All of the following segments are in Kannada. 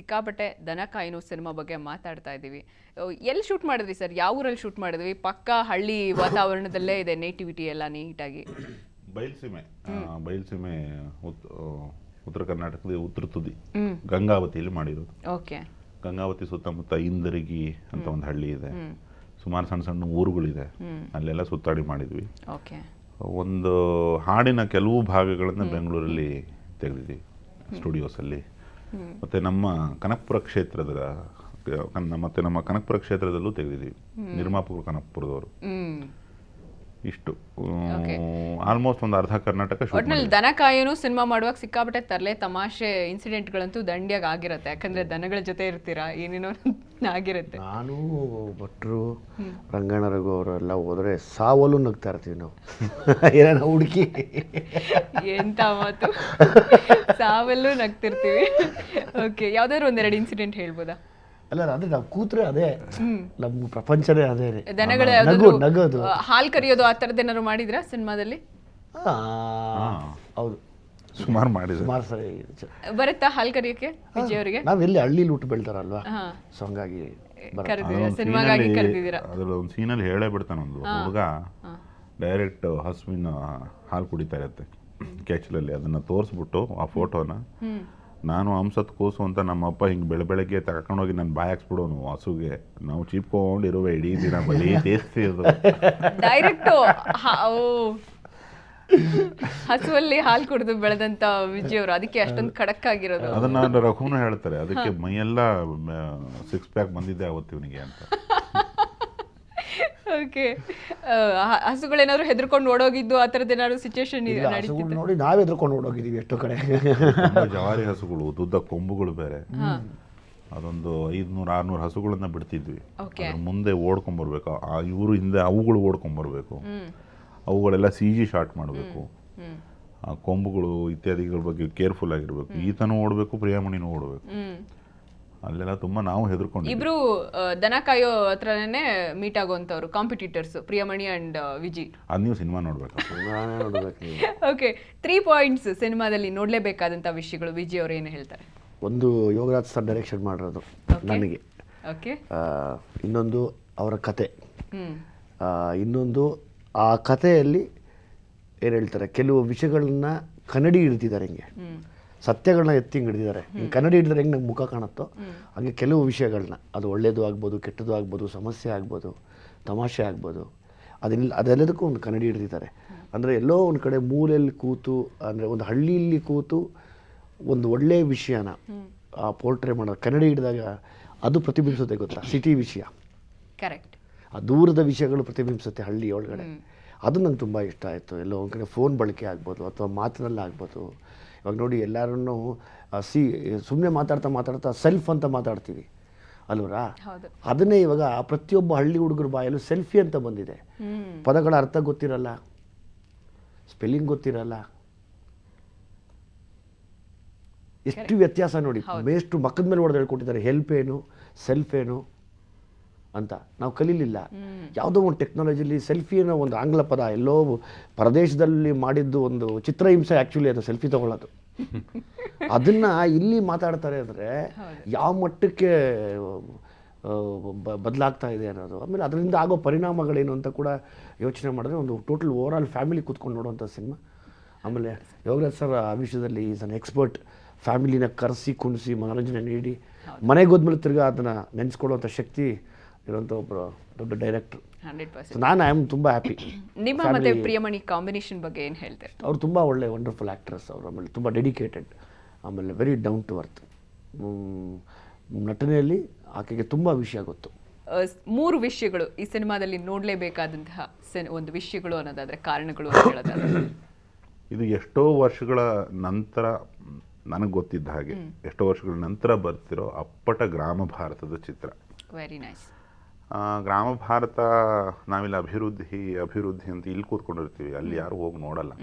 ಸಿಕ್ಕಾಪಟ್ಟೆ ದನ ಕಾಯಿನೋ ಸಿನಿಮಾ ಬಗ್ಗೆ ಮಾತಾಡ್ತಾ ಇದ್ದೀವಿ. ಎಲ್ಲಿ ಶೂಟ್ ಮಾಡಿದ್ವಿ ಸರ್? ಯಾವ ಊರಲ್ಲಿ ಶೂಟ್ ಮಾಡಿದ್ವಿ? ಪಕ್ಕಾ ಹಳ್ಳಿ ವಾತಾವರಣದಲ್ಲೇ ಇದೆ ನೇಟಿವಿಟಿ ಎಲ್ಲ ನೀಟಾಗಿ. ಬಯಲ್ಸೀಮೆ ಉತ್ತರ ಕರ್ನಾಟಕದ ಉತ್ತರ ತುದಿ ಗಂಗಾವತಿಯಲ್ಲಿ ಮಾಡಿರೋದು. ಓಕೆ. ಗಂಗಾವತಿ ಸುತ್ತಮುತ್ತ ಇಂದರಗಿ ಅಂತ ಒಂದು ಹಳ್ಳಿ ಇದೆ, ಸುಮಾರು ಸಣ್ಣ ಸಣ್ಣ ಊರುಗಳಿದೆ, ಅಲ್ಲೆಲ್ಲ ಸುತ್ತಾಡಿ ಮಾಡಿದ್ವಿ. ಓಕೆ. ಒಂದು ಹಾಡಿನ ಕೆಲವು ಭಾಗಗಳನ್ನು ಬೆಂಗಳೂರಲ್ಲಿ ತೆಗೆದಿದ್ವಿ ಸ್ಟುಡಿಯೋಸಲ್ಲಿ. ಮತ್ತು ನಮ್ಮ ಕನಕಪುರ ಕ್ಷೇತ್ರದಲ್ಲೂ ತೆಗೆದಿದ್ದೀವಿ, ನಿರ್ಮಾಪಕರು ಕನಕಪುರದವರು. ಇಷ್ಟು ಆಲ್ಮೋಸ್ಟ್ ಒಂದು ಅರ್ಧ ಕರ್ನಾಟಕ. ಒಟ್ನಲ್ಲಿ ದನ ಕಾಯೋನು ಸಿನಿಮಾ ಮಾಡುವಾಗ ಸಿಕ್ಕಾಪಟ್ಟೆ ತರಲೆ ತಮಾಷೆ ಇನ್ಸಿಡೆಂಟ್ಗಳಂತೂ ದಂಡಿಯಾಗಿ ಆಗಿರುತ್ತೆ, ಯಾಕಂದ್ರೆ ದನಗಳ ಜೊತೆ ಇರ್ತೀರಾ, ಏನೇನೋ ಆಗಿರುತ್ತೆ. ನಾನು ಭಟ್ರು ರಂಗಣ್ಣ ರಘು ಅವರೆಲ್ಲ ಹೋದ್ರೆ ಸಾವಲ್ಲೂ ನಗ್ತಾ ಇರ್ತೀವಿ ನಾವು. ಏನ ಹುಡುಕಿ ಎಂತ ಮಾತು, ಸಾವಲ್ಲೂ ನಗ್ತಿರ್ತೀವಿ. ಓಕೆ, ಯಾವ್ದಾದ್ರು ಒಂದೆರಡು ಇನ್ಸಿಡೆಂಟ್ ಹೇಳ್ಬೋದಾ? ಅಲ್ಲ, ಅದೇ ನಾವು ಕೂತ್ರೆ ಅದೇ ನಮ್ಮ ಪ್ರಪಂಚನೇ ಅದೇ. ದನಗಳ ನಗೋದು, ಹಾಲು ಕರಿಯೋದು, ಆ ಥರದ್ದು ಏನಾದ್ರು ಮಾಡಿದ್ರಾ ಸಿನಿಮಾದಲ್ಲಿ? ಹೌದು, ಸುಮಾರು ಮಾಡಿದ್ರು. ಸುಮಾರು ಸರಿ ಬರುತ್ತಾ ಹಾಲು ಕರಿಯೋಕೆ ವಿಜಯ್ ಅವರಿಗೆ? ನಾವು ಎಲ್ಲಿ ಹಳ್ಳಿಲಿ ಊಟ ಬೆಳ್ತಾರಲ್ವಾ, ಸೊ ಹಂಗಾಗಿ ಸಿನಿಮಾಗಾಗಿ ಕರೆದಿದ್ದೀರಾ? ಅದ್ರಲ್ಲಿ ಒಂದು ಸೀನಲ್ಲಿ ಹೇಳೇ ಬಿಡ್ತಾನೆ, ಒಂದು ಹುಡುಗ ಡೈರೆಕ್ಟ್ ಹಸುವಿನ ಹಾಲು ಕುಡಿತಾ ಇರುತ್ತೆ ಕೆಚ್ಚಲಲ್ಲಿ, ಅದನ್ನ ತೋರಿಸ್ಬಿಟ್ಟು ಆ ಫೋಟೋನ, ನಾನು ಹಂಸತ್ ಕೂಸು ಅಂತ ನಮ್ಮಪ್ಪ ಹಿಂಗೆ ಬೆಳಗ್ಗೆ ತಗೊಂಡೋಗಿ ನನ್ನ ಬಾಯಿ ಹಾಕ್ಸ್ಬಿಡೋನು ಹಸುಗೆ, ನಾವು ಚೀಪ್ಕೊಂಡಿರುವೆ ಇಡೀ ದಿನ ಬರೀ ಟೇಸ್ಟಿರೋದು. ಡೈರೆಕ್ಟ್ ಹಸುವಲ್ಲಿ ಹಾಲು ಕುಡಿದು ಬೆಳೆದಂತ ವಿಜಯ್ ಅವರು, ಅದಕ್ಕೆ ಅಷ್ಟೊಂದು ಖಡಕ್ ಆಗಿರೋದು. ಅದನ್ನ ರಘುನು ಹೇಳ್ತಾರೆ, ಅದಕ್ಕೆ ಮೈಯೆಲ್ಲ 6 ಪ್ಯಾಕ್ ಬಂದಿದ್ದೆ ಅವತ್ತು ಇವನಿಗೆ ಅಂತ. ಓಕೆ. ಹಸುಗಳೇನಾದ್ರು ಹೆದರ್ಕೊಂಡು ಓಡೋಗಿದ್ದು ಆ ಥರದ್ದು ಏನಾದ್ರು ಸಿಚುವೇಶನ್ ನೋಡಿ ನಾವ್ ಹೆದರ್ಕೊಂಡು ಓಡೋಗಿದ್ದೀವಿ ಎಷ್ಟೋ ಕಡೆ. ಜವಾರಿ ಹಸುಗಳು, ಉದ್ದ ಕೊಂಬುಗಳು ಬೇರೆ, ಅದೊಂದು 500-600 ಹಸುಗಳನ್ನ ಬಿಡ್ತಿದ್ವಿ. ಮುಂದೆ ಓಡ್ಕೊಂಡ್ಬರ್ಬೇಕು, ಇವರು ಹಿಂದೆ ಅವುಗಳು ಓಡ್ಕೊಂಡ್ಬರ್ಬೇಕು, ಅವುಗಳೆಲ್ಲ CG ಶಾಟ್ ಮಾಡಬೇಕು, ಆ ಕೊಂಬುಗಳು ಇತ್ಯಾದಿಗಳ ಬಗ್ಗೆ ಕೇರ್ಫುಲ್ ಆಗಿರ್ಬೇಕು. ಈತನೂ ಓಡಬೇಕು, ಪ್ರಿಯಾಮಣಿನೂ ಓಡಬೇಕು. ಅಲ್ಲೆಲ್ಲ ತುಂಬಾ ನಾವು ಹೆದರ್ಕೊಂಡು. ಇಬ್ರು ದನ ಕಾಯೋ ಹತ್ರನೇ ಮೀಟ್ ಆಗುವಂತವ್ರು ಕಾಂಪಿಟೇಟರ್ಸ್, ಪ್ರಿಯಮಣಿ ಅಂಡ್ ವಿಜಿ. ಅದು ನೀವು ಸಿನಿಮಾ ನೋಡ್ಬೇಕು. ಓಕೆ, 3 ಪಾಯಿಂಟ್ಸ್ ಸಿನಿಮಾದಲ್ಲಿ ನೋಡ್ಲೇಬೇಕಾದಂತ ವಿಷಯಗಳು ವಿಜಯ್ ಅವರು ಏನು ಹೇಳ್ತಾರೆ? ಒಂದು, ಯೋಗರಾಜ್ ಸರ್ ಡೈರೆಕ್ಷನ್ ಮಾಡಿರೋದು ನನಗೆ. ಓಕೆ. ಇನ್ನೊಂದು ಅವರ ಕತೆ, ಇನ್ನೊಂದು ಆ ಕಥೆಯಲ್ಲಿ ಏನು ಹೇಳ್ತಾರೆ, ಕೆಲವು ವಿಷಯಗಳನ್ನ ಕನ್ನಡಿ ಹಿಡಿದಿದ್ದಾರೆ, ಹಿಂಗೆ ಸತ್ಯಗಳನ್ನ ಎತ್ತಿ ಹಿಂಗೆ ಹಿಡಿದಿದ್ದಾರೆ. ಹಿಂಗೆ ಕನ್ನಡಿ ಹಿಡಿದ್ರೆ ಹೆಂಗೆ ನಂಗೆ ಮುಖ ಕಾಣುತ್ತೋ ಹಾಗೆ ಕೆಲವು ವಿಷಯಗಳನ್ನ, ಅದು ಒಳ್ಳೇದು ಆಗ್ಬೋದು, ಕೆಟ್ಟದ್ದು ಆಗ್ಬೋದು, ಸಮಸ್ಯೆ ಆಗ್ಬೋದು, ತಮಾಷೆ ಆಗ್ಬೋದು, ಅದೆಲ್ಲದಕ್ಕೂ ಒಂದು ಕನ್ನಡಿ ಹಿಡಿದಿದ್ದಾರೆ. ಅಂದರೆ ಎಲ್ಲೋ ಒಂದು ಕಡೆ ಮೂಲೆಯಲ್ಲಿ ಕೂತು, ಅಂದರೆ ಒಂದು ಹಳ್ಳಿಯಲ್ಲಿ ಕೂತು ಒಂದು ಒಳ್ಳೆಯ ವಿಷಯನ ಆ ಪೋರ್ಟ್ರೇ ಮಾಡೋದು, ಕನ್ನಡಿ ಹಿಡಿದಾಗ ಅದು ಪ್ರತಿಬಿಂಬಿಸುತ್ತೆ, ಗೊತ್ತಾ? ಸಿಟಿ ವಿಷಯ, ಕರೆಕ್ಟ್, ಆ ದೂರದ ವಿಷಯಗಳು ಪ್ರತಿಬಿಂಬಿಸುತ್ತೆ ಹಳ್ಳಿ ಒಳಗಡೆ. ಅದು ನಂಗೆ ತುಂಬ ಇಷ್ಟ ಆಯಿತು. ಎಲ್ಲೋ ಒಂದು ಕಡೆ ಫೋನ್ ಬಳಕೆ ಆಗ್ಬೋದು ಅಥವಾ ಮಾತಿನಲ್ಲಿ ಆಗ್ಬೋದು. ಇವಾಗ ನೋಡಿ, ಎಲ್ಲರನ್ನೂ ಸುಮ್ಮನೆ ಮಾತಾಡ್ತಾ ಸೆಲ್ಫ್ ಅಂತ ಮಾತಾಡ್ತೀವಿ ಅಲ್ವರಾ? ಅದನ್ನೇ ಇವಾಗ ಪ್ರತಿಯೊಬ್ಬ ಹಳ್ಳಿ ಹುಡುಗರ ಬಾಯಲ್ಲೂ ಸೆಲ್ಫಿ ಅಂತ ಬಂದಿದೆ. ಪದಗಳ ಅರ್ಥ ಗೊತ್ತಿರಲ್ಲ, ಸ್ಪೆಲ್ಲಿಂಗ್ ಗೊತ್ತಿರಲ್ಲ, ಎಷ್ಟು ವ್ಯತ್ಯಾಸ ನೋಡಿ. ಬೇಷ್ಟು ಮಕ್ಕದ ಮೇಲೆ ಹೊಡೆದು ಹೇಳ್ಕೊಟ್ಟಿದ್ದಾರೆ, ಹೆಲ್ಪ್ ಏನು, ಸೆಲ್ಫ್ ಏನು ಅಂತ ನಾವು ಕಲೀಲಿಲ್ಲ. ಯಾವುದೋ ಒಂದು ಟೆಕ್ನಾಲಜಿಲಿ ಸೆಲ್ಫಿ ಅನ್ನೋ ಒಂದು ಆಂಗ್ಲ ಪದ ಎಲ್ಲೋ ಪ್ರದೇಶದಲ್ಲಿ ಮಾಡಿದ್ದು ಒಂದು ಚಿತ್ರಹಿಂಸೆ. ಆ್ಯಕ್ಚುಲಿ ಅದು ಸೆಲ್ಫಿ ತಗೊಳ್ಳೋದು, ಅದನ್ನು ಇಲ್ಲಿ ಮಾತಾಡ್ತಾರೆ ಅಂದರೆ ಯಾವ ಮಟ್ಟಕ್ಕೆ ಬದಲಾಗ್ತಾ ಇದೆ ಅನ್ನೋದು. ಆಮೇಲೆ ಅದರಿಂದ ಆಗೋ ಪರಿಣಾಮಗಳೇನು ಅಂತ ಕೂಡ ಯೋಚನೆ ಮಾಡಿದ್ರೆ ಒಂದು ಟೋಟಲ್ ಓವರ್ ಆಲ್ ಫ್ಯಾಮಿಲಿ ಕೂತ್ಕೊಂಡು ನೋಡುವಂಥ ಸಿನಿಮಾ. ಆಮೇಲೆ ಯೋಗರಾಜ್ ಸರ್ ಆ ವಿಷಯದಲ್ಲಿ ಈಸ್ ಅನ್ ಎಕ್ಸ್ಪರ್ಟ್. ಫ್ಯಾಮಿಲಿನ ಕರೆಸಿ ಕುಣಿಸಿ ಮನೋರಂಜನೆ ನೀಡಿ ಮನೆಗೆ ಹೋದ್ಮೇಲೆ ತಿರ್ಗಾ ಅದನ್ನು ನೆನೆಸ್ಕೊಳ್ಳುವಂಥ ಶಕ್ತಿ ಇರುವಂಥ ಒಬ್ಬರು ದೊಡ್ಡ ಡೈರೆಕ್ಟರ್. 100%. ನಾನು ಐ ಆಮ್ ತುಂಬ ಹ್ಯಾಪಿ. ನಿಮ್ಮ ಮತ್ತೆ ಪ್ರಿಯಮಣಿ ಕಾಂಬಿನೇಷನ್ ಬಗ್ಗೆ ಏನು ಹೇಳ್ತಾರೆ? ಅವ್ರು ತುಂಬ ಒಳ್ಳೆ ವಂಡರ್ಫುಲ್ ಆ್ಯಕ್ಟ್ರೆಸ್ ಅವರು. ಆಮೇಲೆ ತುಂಬ ಡೆಡಿಕೇಟೆಡ್, ಆಮೇಲೆ ವೆರಿ ಡೌನ್ ಟು ಅರ್ತ್. ನಟನೆಯಲ್ಲಿ ಆಕೆಗೆ ತುಂಬ ವಿಷಯ ಗೊತ್ತು. 3 ವಿಷಯಗಳು ಈ ಸಿನಿಮಾದಲ್ಲಿ ನೋಡಲೇಬೇಕಾದಂತಹ ಒಂದು ವಿಷಯಗಳು ಅನ್ನೋದಾದರೆ, ಕಾರಣಗಳು ಅಂತ ಹೇಳೋದಾದ್ರೆ, ಇದು ಎಷ್ಟೋ ವರ್ಷಗಳ ನಂತರ ನನಗೆ ಗೊತ್ತಿದ್ದ ಹಾಗೆ ಎಷ್ಟೋ ವರ್ಷಗಳ ನಂತರ ಬರ್ತಿರೋ ಅಪ್ಪಟ ಗ್ರಾಮ ಭಾರತದ ಚಿತ್ರ. Very nice. ಗ್ರಾಮ ಭಾರತ, ನಾವಿಲ್ಲಿ ಅಭಿವೃದ್ಧಿ ಅಂತ ಇಲ್ಲಿ ಕೂತ್ಕೊಂಡಿರ್ತೀವಿ, ಅಲ್ಲಿ ಯಾರು ಹೋಗಿ ನೋಡಲ್ಲ.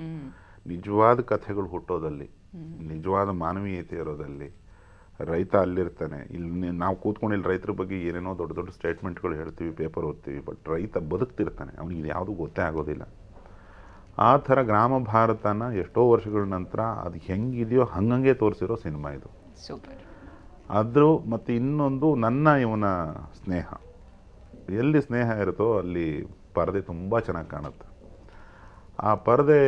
ನಿಜವಾದ ಕಥೆಗಳು ಹುಟ್ಟೋದಲ್ಲಿ, ನಿಜವಾದ ಮಾನವೀಯತೆ ಇರೋದಲ್ಲಿ. ರೈತ ಅಲ್ಲಿರ್ತಾನೆ, ಇಲ್ಲಿ ನಾವು ಕೂತ್ಕೊಂಡು ಇಲ್ಲಿ ರೈತರ ಬಗ್ಗೆ ಏನೇನೋ ದೊಡ್ಡ ದೊಡ್ಡ ಸ್ಟೇಟ್ಮೆಂಟ್ಗಳು ಹೇಳ್ತೀವಿ, ಪೇಪರ್ ಓದ್ತೀವಿ, ಬಟ್ ರೈತ ಬದುಕ್ತಿರ್ತಾನೆ, ಅವನಿಗೆ ಇದು ಯಾವುದೂ ಗೊತ್ತೇ ಆಗೋದಿಲ್ಲ. ಆ ಥರ ಗ್ರಾಮ ಭಾರತನ ಎಷ್ಟೋ ವರ್ಷಗಳ ನಂತರ ಅದು ಹೆಂಗಿದೆಯೋ ಹಂಗಂಗೆ ತೋರಿಸಿರೋ ಸಿನಿಮಾ ಇದು. ಸೂಪರ್. ಆದರೂ ಮತ್ತು ಇನ್ನೊಂದು ನನ್ನ ಇವನ ಸ್ನೇಹ. ಎಲ್ಲಿ ಸ್ನೇಹ ಇರುತ್ತೋ ಅಲ್ಲಿ ಪರದೆ ತುಂಬ ಚೆನ್ನಾಗಿ ಕಾಣುತ್ತೆ. ಆ ಪರದೆ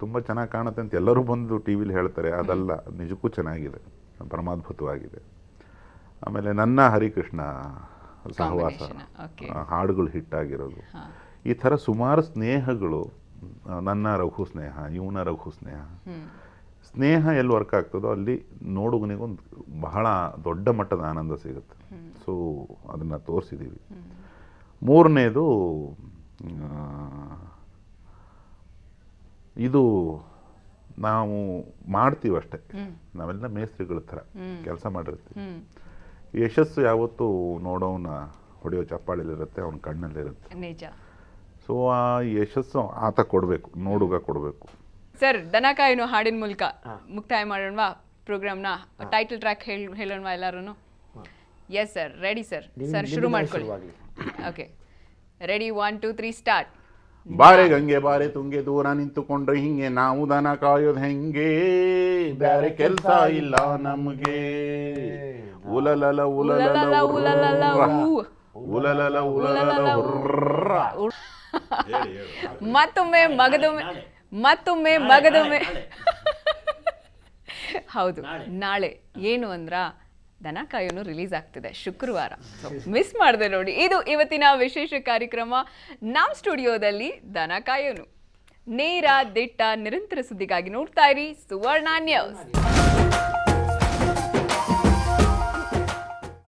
ತುಂಬ ಚೆನ್ನಾಗಿ ಕಾಣುತ್ತೆ ಅಂತ ಎಲ್ಲರೂ ಬಂದು ಟಿ ವಿಲಿ ಹೇಳ್ತಾರೆ, ಅದಲ್ಲ, ನಿಜಕ್ಕೂ ಚೆನ್ನಾಗಿದೆ, ಪರಮಾದ್ಭುತವಾಗಿದೆ. ಆಮೇಲೆ ನನ್ನ ಹರಿಕೃಷ್ಣ ಸಹವಾಸ, ಹಾಡುಗಳು ಹಿಟ್ಟಾಗಿರೋದು, ಈ ಥರ ಸುಮಾರು ಸ್ನೇಹಗಳು, ನನ್ನ ರಘು ಸ್ನೇಹ, ಇವನ ರಘು ಸ್ನೇಹ, ಸ್ನೇಹ ಎಲ್ಲಿ ವರ್ಕ್ ಆಗ್ತದೋ ಅಲ್ಲಿ ನೋಡುಗನಿಗೊಂದು ಬಹಳ ದೊಡ್ಡ ಮಟ್ಟದ ಆನಂದ ಸಿಗುತ್ತೆ. ಸೊ ಅದನ್ನು ತೋರಿಸಿದ್ದೀವಿ. ಮೂರನೇದು ಇದು ನಾವು ಮಾಡ್ತೀವಿ ಅಷ್ಟೇ, ನಾವೆಲ್ಲ ಮೇಸ್ತ್ರಿಗಳ ಥರ ಕೆಲಸ ಮಾಡಿರ್ತೀವಿ. ಯಶಸ್ಸು ಯಾವತ್ತೂ ನೋಡೋನ ಹೊಡೆಯೋ ಚಪ್ಪಾಳಲ್ಲಿರುತ್ತೆ, ಅವನ ಕಣ್ಣಲ್ಲಿರುತ್ತೆ. ನಿಜ. ಸೊ ಆ ಯಶಸ್ಸು ಆತ ಕೊಡಬೇಕು, ನೋಡುಗ ಕೊಡಬೇಕು. ಸರ್, ದನಕಾಯಿನು ಹಾಡಿನ ಮೂಲಕ ಮುಕ್ತಾಯ ಮಾಡೋಣವಾ ಪ್ರೋಗ್ರಾಮ್ನ? ಟೈಟಲ್ ಟ್ರ್ಯಾಕ್ ಹೇಳೋಣವಾ ಎಲ್ಲರೂ? Yes sir, ready sir. Sir ಶುರು ಮಾಡ್ಕೊಳ್ಳಿ. Okay, ready, 1 2 3 start. ಬಾರೆ ಗಂಗೆ ಬಾರೆ ತುಂಗೆ, ದೂರ ನಿಂತುಕೊಂಡ್ರೆ ಹಿಂಗೆ, ನಾವು ದನ ಕಾಯೋದು ಹೆಂಗೆ, ಬೇರೆ ಕೆಲಸ ಇಲ್ಲ ನಮ್ಗೆ. ಉಲಲಲ ಉಲಲಲ ಉಲಲಲ ಉಲಲಲ ಉಲಲಲ. ಮತ್ತೊಮ್ಮೆ ಮಗದೊಮ್ಮೆ ಹೌದು, ನಾಳೆ ಏನು ಅಂದ್ರ ದನ ಕಾಯೋನು ರಿಲೀಸ್ ಆಗ್ತಿದೆ ಶುಕ್ರವಾರ. ಮಿಸ್ ಮಾಡಿದೆ ನೋಡಿ. ಇದು ಇವತ್ತಿನ ವಿಶೇಷ ಕಾರ್ಯಕ್ರಮ. ನಮ್ಮ ಸ್ಟುಡಿಯೋದಲ್ಲಿ ದನ ಕಾಯೋನು. ನೇರ, ದಿಟ್ಟ, ನಿರಂತರ ಸುದ್ದಿಗಾಗಿ ನೋಡ್ತಾ ಇರಿ ಸುವರ್ಣ ನ್ಯೂಸ್.